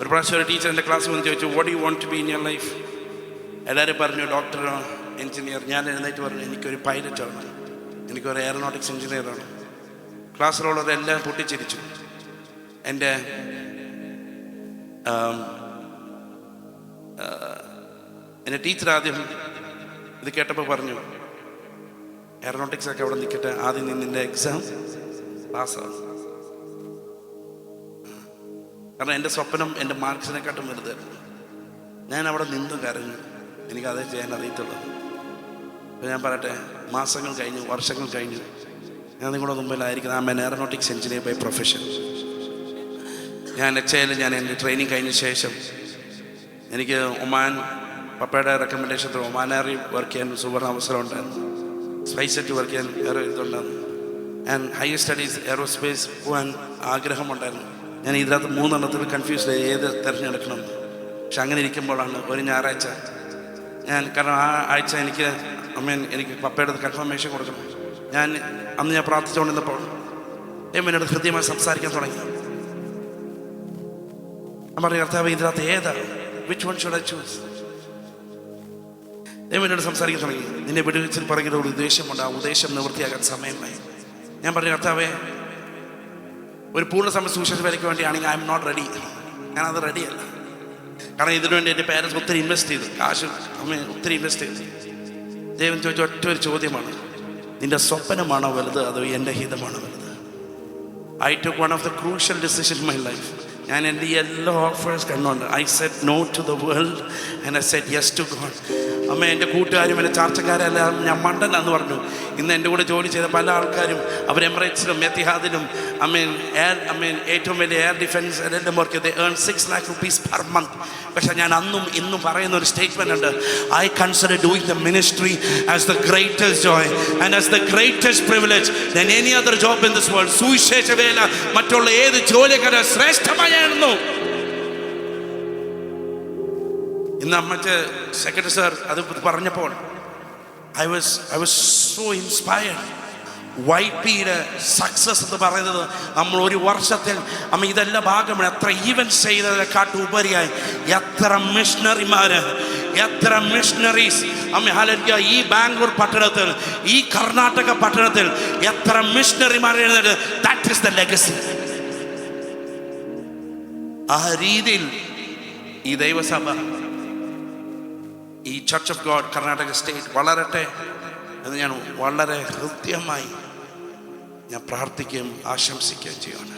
ഒരു പ്രാവശ്യം ഒരു ടീച്ചർ എൻ്റെ ക്ലാസ്സിൽ വന്ന് ചോദിച്ചു, what you want to be in your life? എല്ലാവരും പറഞ്ഞു ഡോക്ടറോ എഞ്ചിനീയർ. ഞാൻ എഴുന്നേറ്റ് പറഞ്ഞു എനിക്കൊരു പൈലറ്റാണ്, എനിക്കൊരു എയറോനോട്ടിക്സ് എഞ്ചിനീയറാണ്. ക്ലാസ്സിലുള്ളവരെല്ലാം പൊട്ടിച്ചിരിച്ചു. എൻ്റെ ടീച്ചർ ആദ്യം ഇത് കേട്ടപ്പോൾ പറഞ്ഞു, എയറോനോട്ടിക്സ് ഒക്കെ അവിടെ നിൽക്കട്ടെ, ആദ്യം നിന്റെ എക്സാം പാസ്സാവും. കാരണം എൻ്റെ സ്വപ്നം എൻ്റെ മാർക്സിനെക്കാട്ടും വലുതായിരുന്നു. ഞാൻ അവിടെ നിന്നും കരഞ്ഞു, എനിക്കതേ ചെയ്യാൻ അറിയത്തുള്ളൂ. അപ്പോൾ ഞാൻ പറയട്ടെ, മാസങ്ങൾ കഴിഞ്ഞു, വർഷങ്ങൾ കഴിഞ്ഞു, ഞാൻ നിങ്ങളുടെ മുമ്പിലായിരിക്കുന്നത്. I am an aeronautics engineer by profession. ഞാൻ എച്ച് ഞാൻ എൻ്റെ ട്രെയിനിങ് കഴിഞ്ഞ ശേഷം എനിക്ക് ഒമാൻ, പപ്പയുടെ റെക്കമെൻഡേഷൻ ഒമാനേറി വർക്ക് ചെയ്യാൻ സുവർണ അവസരം ഉണ്ടായിരുന്നു. സ്പൈസ് ജെറ്റ് വർക്ക് ചെയ്യാൻ ഇതുണ്ടായിരുന്നു. ആൻഡ് ഹയർ സ്റ്റഡീസ് എയറോസ്പേസ് പോകാൻ ആഗ്രഹമുണ്ടായിരുന്നു. ഞാൻ ഇതിനകത്ത് 3 എണ്ണത്തിൽ കൺഫ്യൂസ്ഡ് ഏത് തിരഞ്ഞെടുക്കണമെന്ന്. പക്ഷെ അങ്ങനെ ഇരിക്കുമ്പോഴാണ് ഒരു ഞായറാഴ്ച കാരണം ആ ആഴ്ച എനിക്ക് പപ്പയുടെ കൺഫർമേഷൻ കൊടുക്കണം. അന്ന് ഞാൻ പ്രാർത്ഥിച്ചുകൊണ്ടിരുന്നപ്പോൾ എന്നോട് ഹൃദ്യമായി സംസാരിക്കാൻ തുടങ്ങി. ഞാൻ പറഞ്ഞു, കർത്താവേ ഇതിനകത്ത് ഏതാ, which one should I choose? എന്നോട് സംസാരിക്കാൻ തുടങ്ങി. നിന്നെ വിടുവിച്ചിൽ പറയുന്ന ഒരു ഉദ്ദേശമുണ്ട്, ആ ഉദ്ദേശം നിവൃത്തിയാകാൻ സമയമായി. ഞാൻ പറഞ്ഞു, കർത്താവേ ഒരു പൂർണ്ണസമയ സുവിശേഷ വേലയ്ക്ക് വേണ്ടിയാണെങ്കിൽ ഐ എം നോട്ട് റെഡി. ഞാനത് റെഡിയല്ല. കാരണം ഇതിനുവേണ്ടി എൻ്റെ പേരൻസ് ഒത്തിരി ഇൻവെസ്റ്റ് ചെയ്തു, കാശ് ഒത്തിരി ഇൻവെസ്റ്റ് ചെയ്തു. ദൈവം ചോദിച്ച ഒറ്റ ഒരു ചോദ്യമാണ്, നിന്റെ സ്വപ്നമാണോ വലുത് അതോ എൻ്റെ ഹിതമാണോ വലുത്? I took one of the crucial decision in my life. ഞാൻ എൻ്റെ എല്ലാ ഓഫേഴ്സ് കണ്ടുകൊണ്ട് I said no to the world and I said yes to God. എൻ്റെ കൂട്ടുകാരും എൻ്റെ ചാർച്ചക്കാരെല്ലാം ഞാൻ മണ്ടനാന്ന് പറഞ്ഞു. ഇന്ന് എൻ്റെ കൂടെ ജോലി ചെയ്ത പല ആൾക്കാരും അവർ എമിറേറ്റ്സിലും എത്തിഹാദിലും ഏറ്റവും വലിയ എയർ ഡിഫൻസ് എല്ലാം വർക്ക് ചെയ്ത് earn 6 lakh rupees per month. പക്ഷെ ഞാൻ അന്നും ഇന്നും പറയുന്ന ഒരു സ്റ്റേറ്റ്മെൻ്റ് ഉണ്ട്, I consider doing the ministry as the greatest Joy and as the greatest privilege than any other job in this world. സുവിശേഷ വേല മറ്റുള്ള ഏത് ജോലിക്കാരെ ശ്രേഷ്ഠമായിരുന്നു. ഇന്ന് മറ്റേ സെക്രട്ടറി സാർ അത് പറഞ്ഞപ്പോൾ ഐ വാസ് സോ ഇൻസ്പയർഡ്. YP-യുടെ സക്സസ് എന്ന് പറയുന്നത് നമ്മൾ ഒരു വർഷത്തിൽ ഇതെല്ലാം ഭാഗമാണ്. എത്ര ഈവൻസ് ചെയ്തതിനെക്കാട്ടും ഉപരിയായി എത്ര മിഷണറിമാര്, എത്ര മിഷണറീസ് ഈ ബാംഗ്ലൂർ പട്ടണത്തിൽ, ഈ കർണാടക പട്ടണത്തിൽ എത്ര മിഷണറിമാർ എഴുതുന്നത്. That is the legacy. ആ രീതിയിൽ ഈ ദൈവസഭ, ഈ church of God Karnataka state വളരട്ടെ എന്ന് ഞാൻ വളരെ ഹൃദ്യമായി ഞാൻ പ്രാർത്ഥിക്കുകയും ആശംസിക്കുകയും ചെയ്യുന്നു.